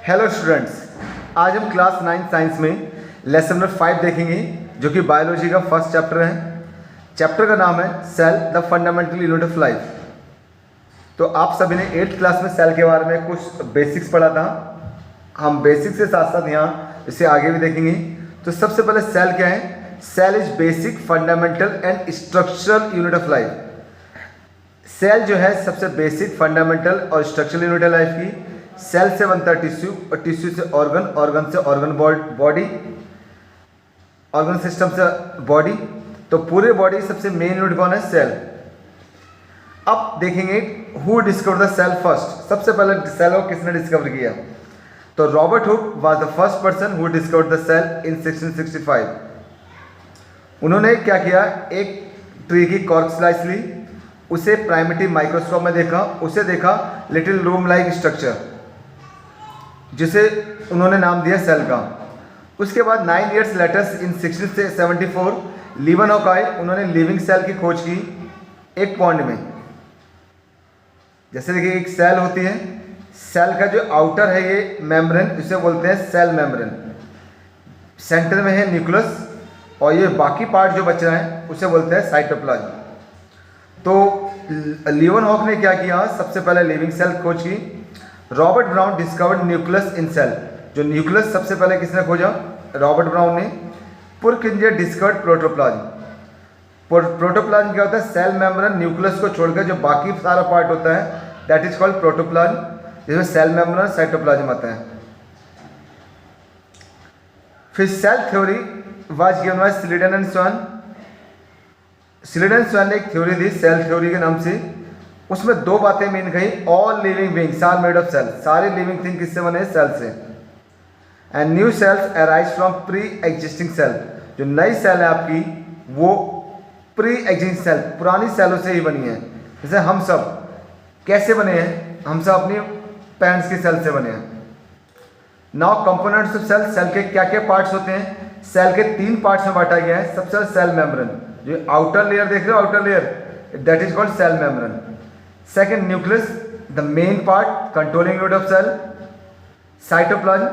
Hello students, आज हम class 9 science में लेसन नंबर 5 देखेंगे जो कि बायोलॉजी का फर्स्ट चैप्टर है। चैप्टर का नाम है cell the fundamental unit of life. तो आप सभी ने 8th क्लास में सेल के बारे में कुछ बेसिक्स पढ़ा था। हम बेसिक्स के साथ साथ यहाँ इसे आगे भी देखेंगे। तो सबसे पहले सेल क्या है? Cell is basic fundamental and structural unit of life. Cell जो है सबसे बेसिक फंडामेंटल और स्ट्रक्चरल यूनिट है लाइफ की। सेल से बनता है टिश्यू और टिश्यू से ऑर्गन, ऑर्गन से ऑर्गन बॉडी, ऑर्गन सिस्टम से बॉडी। तो पूरे बॉडी सबसे मेन यूनिट कौन है? सेल। अब देखेंगे who discover the cell first. सबसे पहले सेल को किसने डिस्कवर किया? तो Robert Hooke was the first person who discovered the cell in 1665। उन्होंने क्या किया, एक ट्री की कॉर्क स्लाइस ली, उसे प्राइमेटिव माइक्रोस्कोप में देखा, उसे देखा लिटिल रूम लाइक स्ट्रक्चर जिसे उन्होंने नाम दिया सेल का। उसके बाद 9 इयर्स लेटर इन 1674 लीवनहॉक, उन्होंने लिविंग सेल की खोज की एक पॉन्ड में। जैसे देखिए एक सेल होती है, सेल का जो आउटर है ये मेम्ब्रेन, इसे बोलते हैं सेल मेम्ब्रेन। सेंटर में है न्यूक्लियस और ये बाकी पार्ट जो बच रहा है उसे बोलते हैं साइटोप्लाज्म। तो लीवनहॉक ने क्या किया, सबसे पहले लिविंग सेल खोज की। Robert Brown discovered nucleus in cell. जो न्यूक्लियस सबसे पहले किसने खोजा? रॉबर्ट ब्राउन ने। पुरकिंजे डिस्कवर्ड प्रोटोप्लाज्म। प्रोटोप्लाज्म क्या होता है? सेल मेम्ब्रेन न्यूक्लियस को छोड़कर जो बाकी सारा पार्ट होता है दैट इज कॉल्ड प्रोटोप्लाज्म, जिसमें सेल मेम्ब्रेन साइटोप्लाज्म आता है। फिर cell theory was given by Schleiden and Schwann. Schleiden Schwann ने एक थ्योरी दी सेल थ्योरी के नाम से। उसमें दो बातें मेन कही, all living beings are made of cell. सारे लिविंग थिंग किससे बने? सेल से। And new cells arise from pre existing cell. जो नई सेल है आपकी वो प्री एग्जिस्टिंग सेल, पुरानी सेलों से ही बनी है। जैसे हम सब कैसे बने हैं? हम सब अपनी पेरेंट्स की सेल से बने हैं। Now components of cell, cell के क्या क्या पार्ट्स होते हैं? सेल के 3 पार्ट्स में बांटा गया है। सबसे पहले सेल मेम्ब्रेन, जो आउटर लेयर देख रहे हो, outer layer, that is called cell membrane. Second nucleus, the main part controlling unit of cell. Cytoplasm,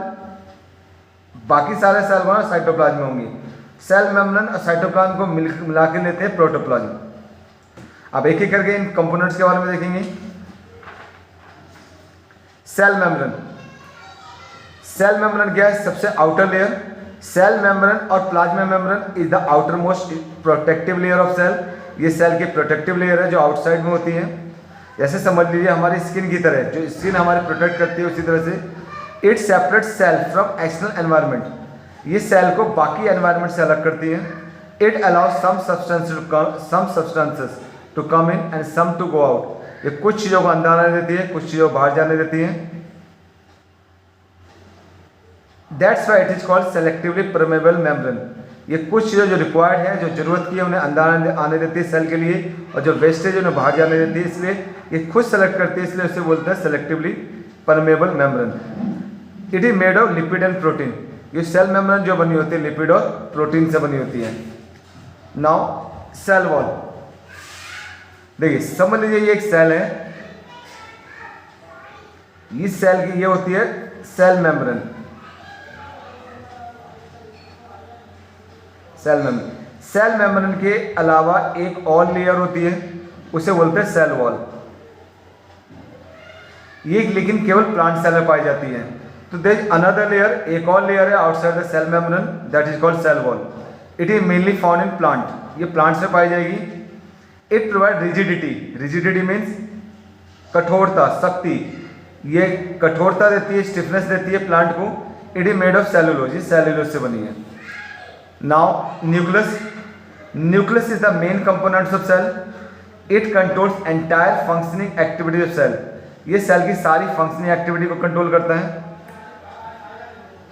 बाकी सारे सेल बना साइटोप्लाज्म में होंगी। सेल मेम्ब्रेन और साइटोप्लाज्म को मिला के लेते हैं प्रोटोप्लाज्म। अब एक एक करके इन कंपोनेंट्स के बारे में देखेंगे। सेल मेम्ब्रेन, सेल मेम्ब्रेन क्या है? सबसे आउटर लेयर। सेल मेम्ब्रेन और plasma membrane is the outer most protective layer of cell. ये सेल की प्रोटेक्टिव लेयर है जो आउटसाइड में होती है। जैसे समझ लीजिए हमारी स्किन की तरह, जो स्किन हमारी प्रोटेक्ट करती है उसी तरह से it separate cell from external environment. ये सेल को बाकी एनवायरनमेंट से अलग करती है। It allows some substances to come in and some to go out. ये कुछ चीज़ों को अंदर आने देती है, कुछ चीज़ों को बाहर जाने देती है। That's why it is called selectively permeable membrane. ये कुछ चीज़ें जो रिक्वायर्ड है, जो जरूरत की है, उन्हें अंदर आने देती है सेल के लिए, और जो वेस्टेज उन्हें बाहर जाने देती है। इसलिए ये खुद सेलेक्ट करती है, इसलिए उसे बोलते हैं selectively permeable membrane. It is made of lipid and protein. ये सेल मेम्ब्रेन जो बनी होती है लिपिड और प्रोटीन से बनी होती है। नाउ सेल वॉल देखिए, समझ लीजिए ये एक सेल है। इस सेल की ये होती है cell membrane. Cell membrane, cell membrane के अलावा एक और लेयर होती है, उसे बोलते हैं सेल वॉल। ये लेकिन केवल प्लांट सेल में पाई जाती है। तो देयर इज अनदर लेयर, एक और लेयर है outside the cell membrane, that is called cell wall. It is mainly found in plant. ये प्लांट्स में पाई जाएगी। It provide rigidity. Rigidity means कठोरता, शक्ति। ये कठोरता देती है, स्टिफनेस देती है प्लांट को। It is made of cellulose, ये सेलुलोज से बनी है। Now nucleus, nucleus is the main components of cell. It controls entire functioning activity of cell. ये सेल की सारी फंक्शनिंग एक्टिविटी को कंट्रोल करता है।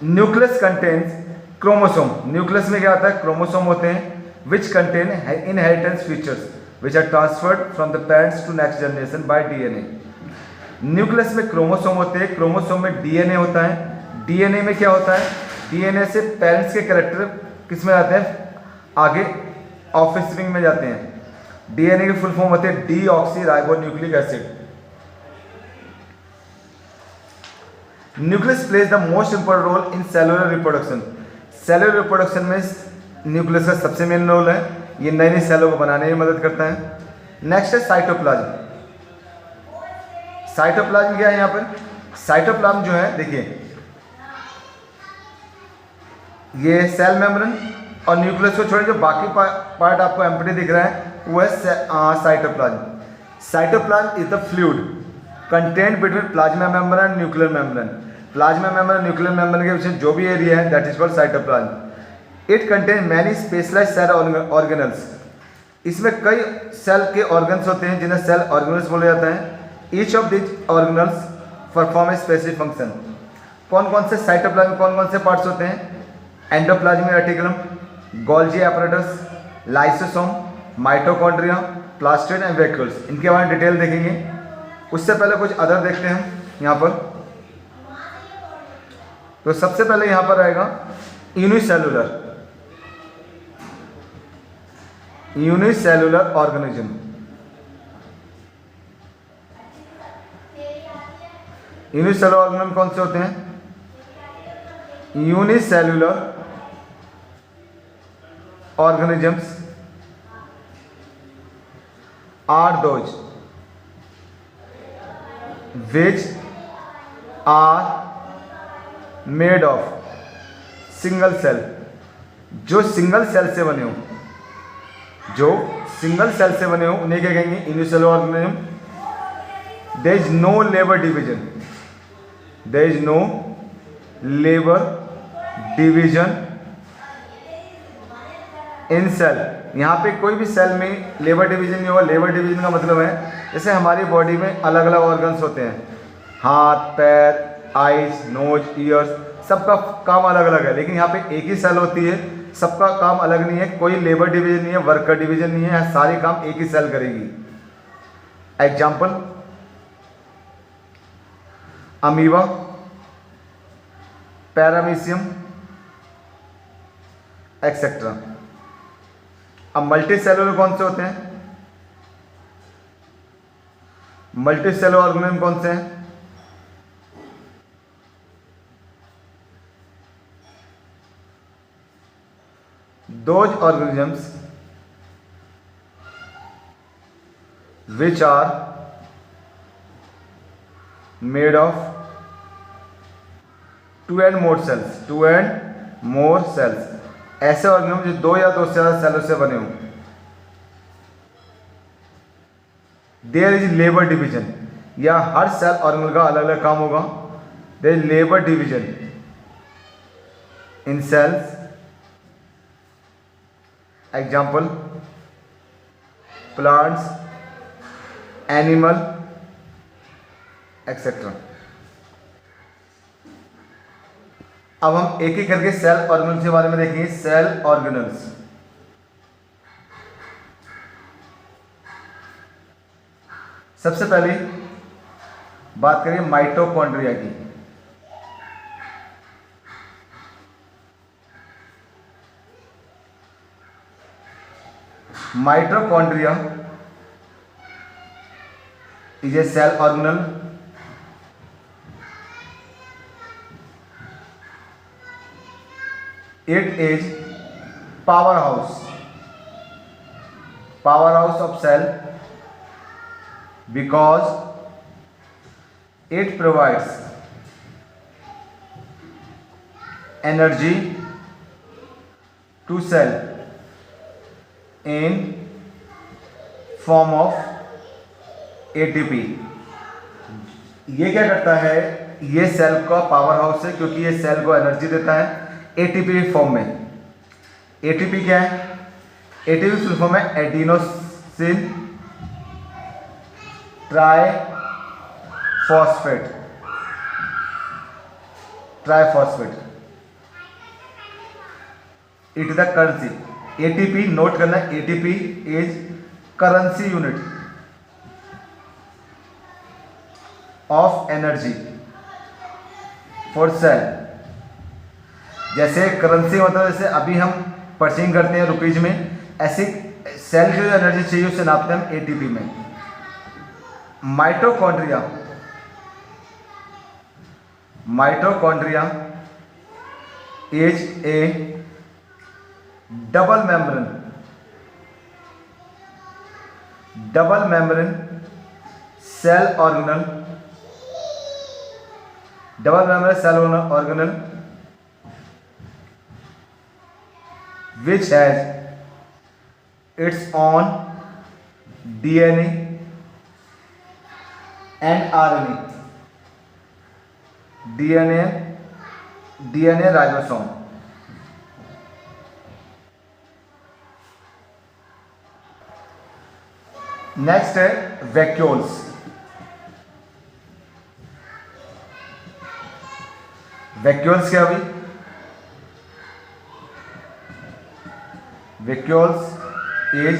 Nucleus contains chromosome. न्यूक्लियस में क्या आता है? क्रोमोसोम होते हैं which contain inheritance features which are transferred from the parents to next generation by DNA. Nucleus में क्रोमोसोम होते हैं, क्रोमोसोम में डीएनए होता है। डीएनए में क्या होता है? डीएनए से पेरेंट्स के कैरेक्टर किस में आते हैं? आगे ऑफस्प्रिंग में जाते हैं। डीएनए की फुल फॉर्म होती है deoxyribonucleic acid. Nucleus plays the most important role in cellular reproduction. Cellular reproduction में न्यूक्लियस का सबसे मेन रोल है, ये नई नई सेलों को बनाने में मदद करता है। नेक्स्ट है साइटोप्लाज्म। साइटोप्लाज्म क्या है यहाँ पर? साइटोप्लाज्म जो है देखिए, ये सेल मेम्ब्रेन और न्यूक्लियस को छोड़ जो बाकी पार्ट आपको एम्प्टी दिख रहा है वो है cytoplasm. Cytoplasm is the fluid content between plasma membrane and nuclear membrane. Plasma membrane nuclear membrane के बीच जो भी एरिया है that is called cytoplasm. It contain many specialised cell organelles. इसमें कई सेल के ऑर्गन्स होते हैं जिन्हें सेल ऑर्गेनल्स बोला जाता है। Each of this organelles perform a specific function. कौन कौन से साइटोप्लाज्म कौन कौन से पार्ट्स होते हैं? Endoplasmic reticulum, Golgi apparatus, lysosome, mitochondria, plastid and vacuoles. इनके बारे में डिटेल देखेंगे। उससे पहले कुछ अदर देखते हैं यहाँ पर। तो सबसे पहले यहाँ पर आएगा यूनिसेलुलर ऑर्गेनिज्म। यूनिसेलुलर ऑर्गेनिज्म कौन से होते हैं? Unicellular organisms are those which are made of single cell। जो सिंगल सेल से बने हो, जो सिंगल सेल से बने हो उन्हें क्या कहेंगे? Unicellular organism. There is no labour division, there is no labour division in cell. यहाँ पे कोई भी सेल में लेबर डिवीजन नहीं होगा। लेबर डिवीजन का मतलब है जैसे हमारी बॉडी में अलग अलग ऑर्गन्स होते हैं, हाथ, पैर, आइज, नोज, ईयर्स, सबका काम अलग अलग है, लेकिन यहाँ पे एक ही सेल होती है, सबका काम अलग नहीं है। कोई लेबर डिवीजन नहीं है, वर्कर डिवीजन नहीं है, सारे काम एक ही सेल करेगी। Example amoeba, paramecium etcetera. अब मल्टी सेलुलर कौन से होते हैं? मल्टी सेलुलर ऑर्गेनिज्म कौन से हैं? Those organisms which are made of two and more cells। ऐसे ऑर्गेनिज्म जो दो या दो से ज्यादा सेलों से बने हों। देयर इज लेबर डिवीजन, या हर सेल ऑर्गेनल का अलग अलग काम होगा। There is labour division in cells. Example plants, animal etcetera. अब हम एक एक करके सेल ऑर्गेनल्स के बारे में देखेंगे। सेल ऑर्गेनल्स, सबसे पहले बात करें माइटोकॉन्ड्रिया की। Mitochondria is a cell organelle It is powerhouse of cell because it provides energy to cell in form of ATP। ये क्या करता है? ये सेल का पावर हाउस है क्योंकि ये सेल को एनर्जी देता है एटीपी फॉर्म में। एटीपी क्या है? एटीपी फुल फॉर्म है adenosine triphosphate. It is the currency. ATP note करना, ATP is currency unit of energy for cell. जैसे करेंसी मतलब जैसे अभी हम परचेज करते हैं रुपीज में, ऐसी सेल की जो एनर्जी चाहिए उसे नापते हैं हम एटीपी में। Mitochondria is a double membrane cell organelle which has its own DNA and RNA. DNA ribosome. Next है वैक्यूल्स। वैक्यूल्स क्या हुई? Vacuoles is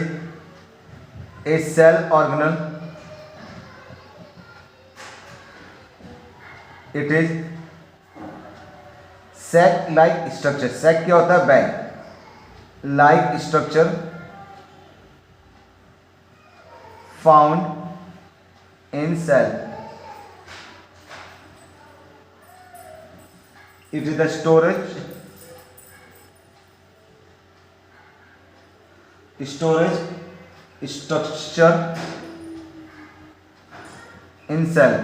a cell organelle, it is sac like structure. Sac क्या होता है? Bag like structure found in cell. It is the storage structure in cell.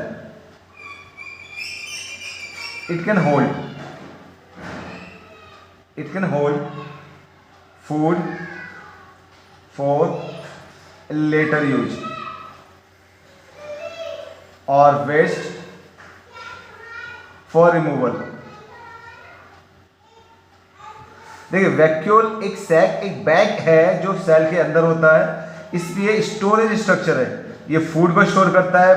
It can hold food for later use और waste for removal. देखिए vacuole एक sac, एक bag है जो cell के अंदर होता है, इसलिए स्टोरेज स्ट्रक्चर है। ये फूड को स्टोर करता है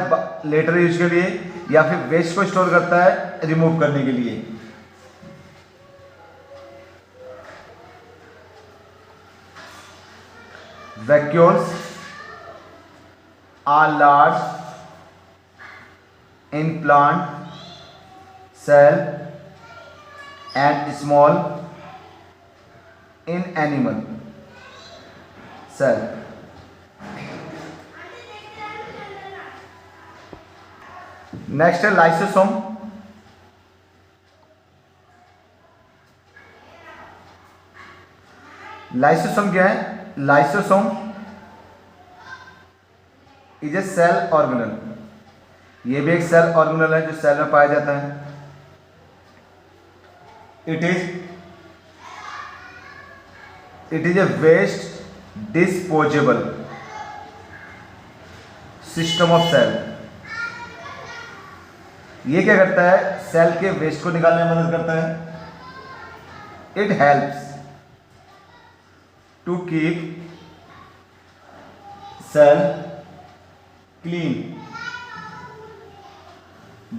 लेटर यूज के लिए या फिर वेस्ट को स्टोर करता है रिमूव करने के लिए। Vacuoles are large in plant cell and small in animal cell. Next है लाइसोसोम। लाइसोसोम क्या है? Lysosome is a cell organelle. ये भी एक सेल ऑर्गेनल है जो सेल में पाया जाता है। It is a waste disposable system of cell. ये क्या करता है? सेल के वेस्ट को निकालने में मदद करता है। It helps to keep cell clean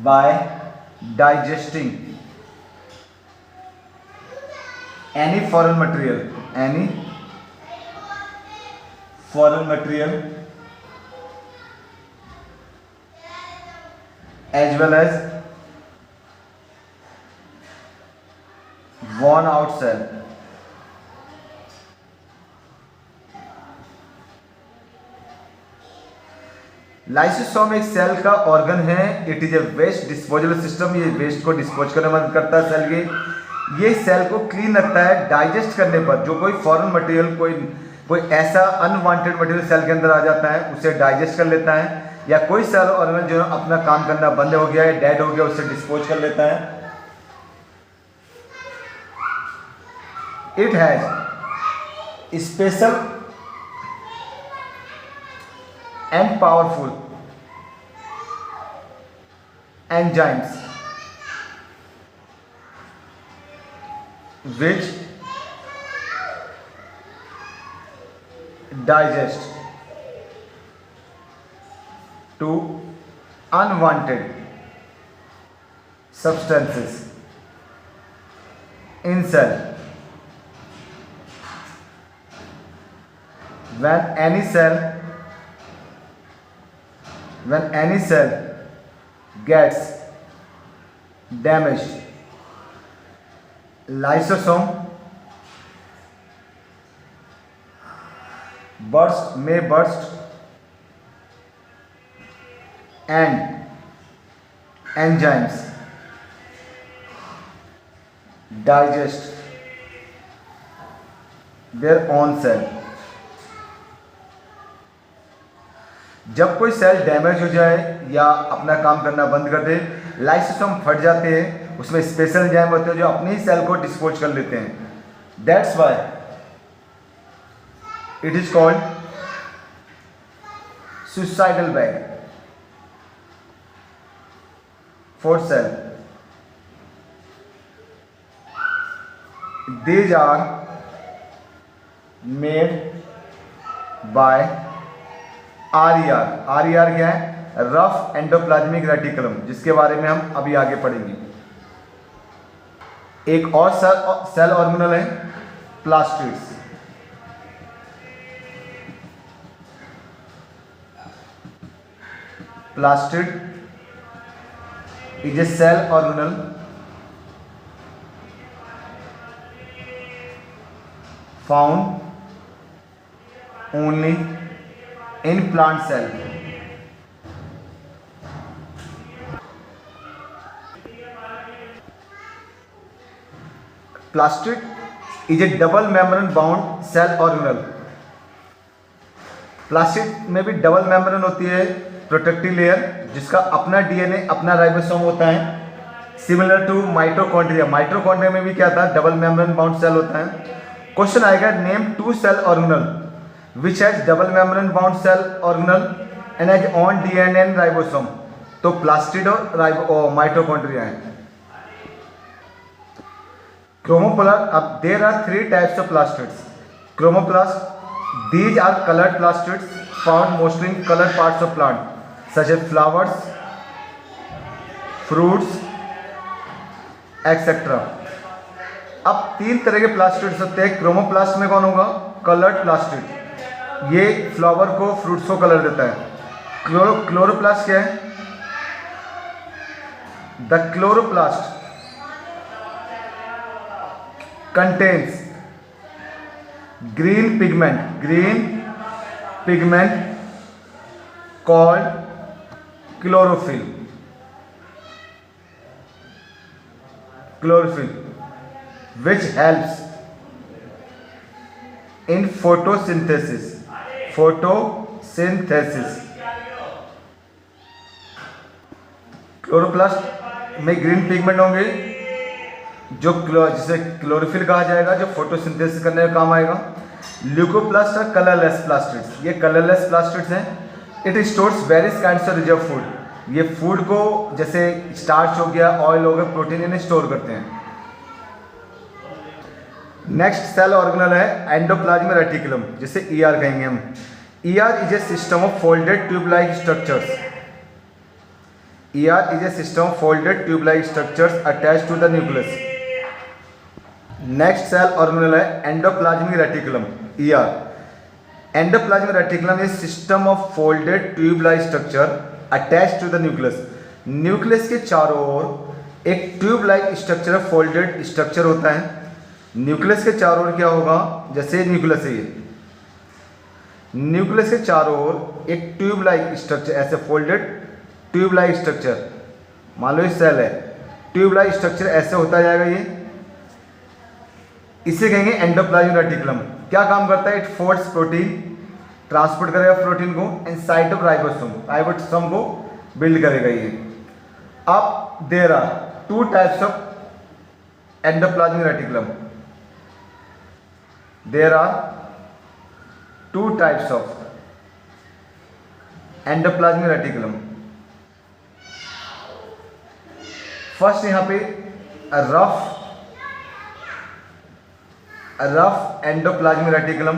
by digesting any foreign material as well as worn out cell. Lysosome एक सेल का ऑर्गन है। It is a waste disposable system. ये वेस्ट को डिस्पोज करने में मदद करता है सेल के। ये सेल को क्लीन रखता है। डाइजेस्ट करने पर जो कोई फॉरेन मटेरियल, कोई ऐसा अनवांटेड मटेरियल सेल के अंदर आ जाता है, उसे डाइजेस्ट कर लेता है, या कोई सेल ऑर्गन जो अपना काम करना बंद हो गया है, डेड हो गया, उसे डिस्पोज कर लेता है। It has special and powerful enzymes which digest to unwanted substances in cell. When any cell gets damaged, lysosome may burst and enzymes digest their own cell. जब कोई सेल डैमेज हो जाए या अपना काम करना बंद कर दे, लाइसोसोम फट जाते हैं, उसमें स्पेशल एंजाइम होते हैं जो अपनी ही सेल को डिस्पोज कर लेते हैं। That's why it is called suicidal bag for sale. These are made by RER। RER क्या है? रफ एंडोप्लाज्मिक रेटिकुलम, जिसके बारे में हम अभी आगे पढ़ेंगे। एक और सेल ऑर्गेनल है plastids. Plastid is a cell organelle found only in plant cell। Plastid is a double membrane bound cell organelle. Plastid में भी डबल मेम्ब्रेन होती है, प्रोटेक्टिव लेयर, जिसका अपना डीएनए, अपना राइबोसोम होता है, सिमिलर टू माइटोकॉन्ड्रिया। माइटोकॉन्ड्रिया में भी क्या था? डबल मेम्ब्रेन बाउंड सेल होता है। क्वेश्चन आएगा, name two cell organelle which has double membrane bound cell organelle and has own DNA and ribosome. तो प्लास्टिड और माइटोकॉन्ड्रिया है। क्रोमोप्लास्ट, अब there are 3 types of plastids. Chromoplast, these are coloured plastids found mostly in coloured parts of plant such as flowers, fruits etcetera. अब 3 तरह के plastids होते हैं। Chromoplast में कौन होगा? कलर्ड प्लास्टिड, ये फ्लावर को, फ्रूट्स को कलर देता है। क्लोरोप्लास्ट क्या है? The chloroplast contains green pigment called chlorophyll which helps in photosynthesis। Chloroplast में ग्रीन पिगमेंट होंगे जो जिसे क्लोरोफिल कहा जाएगा, जो फोटोसिंथेसिस करने में काम आएगा। ल्यूकोप्लास्ट और कलरलेस प्लास्टिड्स, ये कलरलेस प्लास्टिड्स हैं। It stores various kinds of reserve food, ये फूड को, जैसे स्टार्च हो गया, ऑयल हो गया, प्रोटीन, इन्हें स्टोर करते हैं। नेक्स्ट सेल ऑर्गेनल है एंडोप्लाज्मिक रेटिकुलम, जिसे ER कहेंगे हम। ER is a system of folded tube like structures. ER is a system of folded tube like structures attached to the nucleus. Next cell organelle है endoplasmic reticulum, ER। Endoplasmic reticulum is system of folded tube like structure attached to the nucleus. Nucleus के चारों ओर एक tube like structure, folded structure होता है। Nucleus के चारों ओर क्या होगा? जैसे न्यूक्लियस है, ये न्यूक्लियस के चारों ओर एक ट्यूब लाइक स्ट्रक्चर, ऐसे फोल्डेड ट्यूब लाइक स्ट्रक्चर, मान लो ये सेल है, ट्यूब लाइक स्ट्रक्चर ऐसे होता जाएगा, ये इसे कहेंगे एंडोप्लाज्मिक रेटिकुलम। क्या काम करता है? इट फोल्ड्स प्रोटीन, ट्रांसपोर्ट करेगा प्रोटीन को इनसाइड ऑफ राइबोसोम को बिल्ड करेगा ये। अब there are 2 types of endoplasmic reticulum. There are 2 types of endoplasmic reticulum। First यहाँ पे रफ एंडोप्लाज्मिक रेटिकुलम,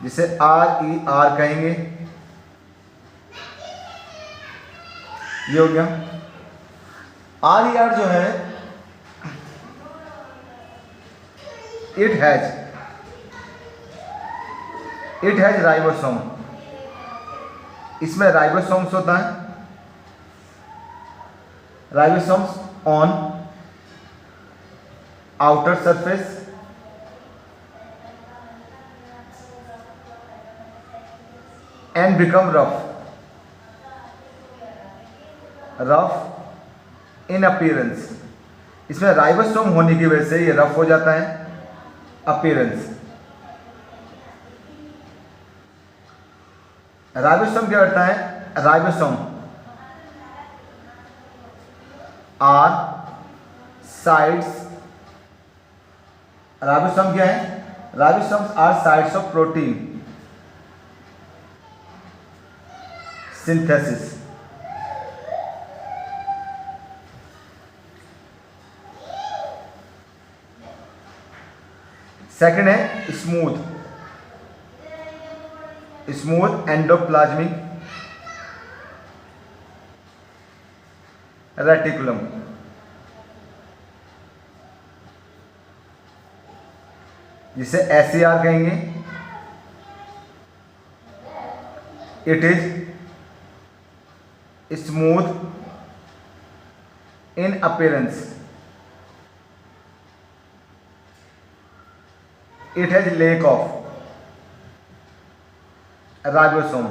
जिसे RER कहेंगे, ये हो गया। RER जो है, इट हैज राइबोसोम, इसमें राइबोसोम्स होता है, ribosomes on outer surface and become rough rough in appearance. इसमें राइबोसोम होने की वजह से ये रफ हो जाता है, अपीयरेंस। राइबोसोम क्या करता है? राइबोसोम आर साइड्स, राइबोसोम क्या है? Ribosomes are sites of protein synthesis. Second है स्मूथ, स्मूथ एंडोप्लाज्मिक रेटिकुलम। जिसे SCR कहेंगे। It is smooth in appearance, it has lack of ribosome.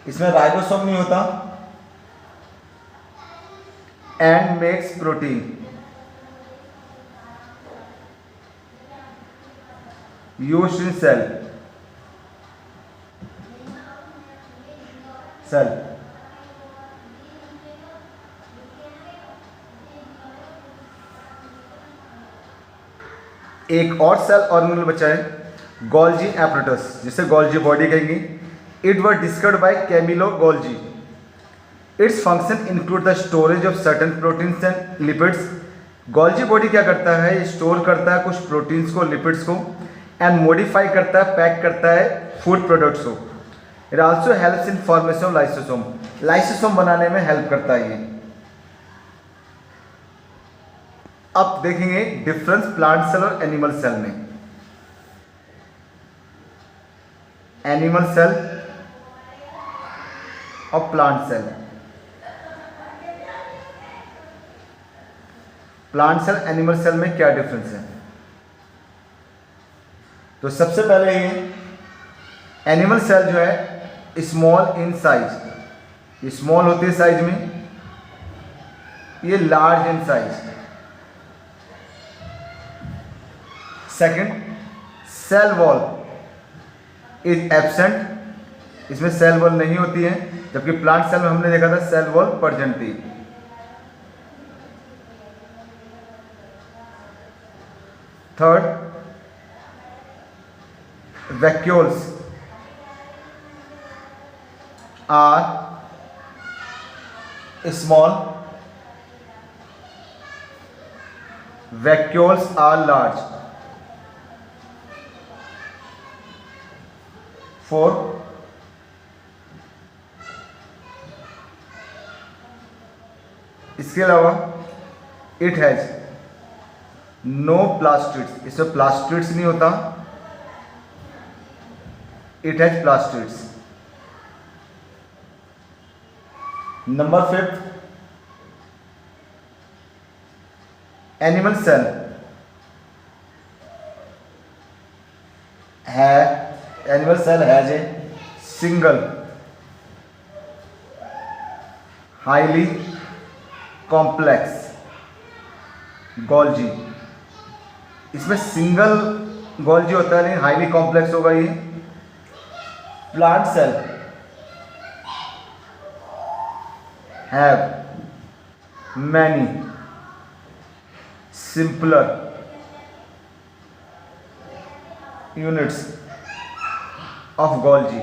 इसमें राइबोसोम नहीं होता। And makes protein, used in cell. एक और सेल ऑर्गेनल बचा है गोल्जी एपरेटस, जिसे गोल्जी बॉडी कहेंगे। It was discovered by Camillo Golgi. Its function include the storage of certain proteins and lipids. Golgi body क्या करता है? स्टोर करता है कुछ प्रोटीन्स को, लिपिड्स को, एंड मॉडिफाई करता है, पैक करता है फूड प्रोडक्ट्स को। It also helps in formation of lysosome, lysosome बनाने में हेल्प करता है ये। अब देखेंगे डिफरेंस प्लांट सेल और एनिमल सेल में। एनिमल सेल और plant cell. Plant cell animal cell में क्या डिफरेंस है? तो सबसे पहले ये एनिमल सेल जो है स्मॉल इन साइज, ये स्मॉल होती है साइज में, ये large in size. Second, cell wall is absent, इसमें सेल वॉल नहीं होती है, जबकि प्लांट सेल में हमने देखा था सेल वॉल प्रेजेंट थी। Third, vacuoles are small, vacuoles are large. Four, इसके अलावा इट हैज नो प्लास्टिड्स, इसमें प्लास्टिड्स नहीं होता, it has plastids. Number fifth, animal cell है, animal cell has a single highly complex Golgi. इसमें single Golgi होता है, लेकिन हाईली कॉम्प्लेक्स होगा ये। Plant cell have many simpler units of Golgi.